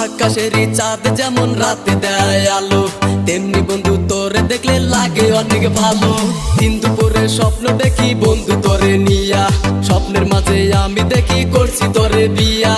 আকাশেরই চাঁদ যেমন রাতে দেয় আলো, তেমনি বন্ধু তোরে দেখলে লাগে অনেক ভালো। দিন দুপুরে স্বপ্ন দেখি বন্ধু তোরে নিয়া, স্বপ্নের মাঝে আমি দেখি করছি তোরে বিয়া।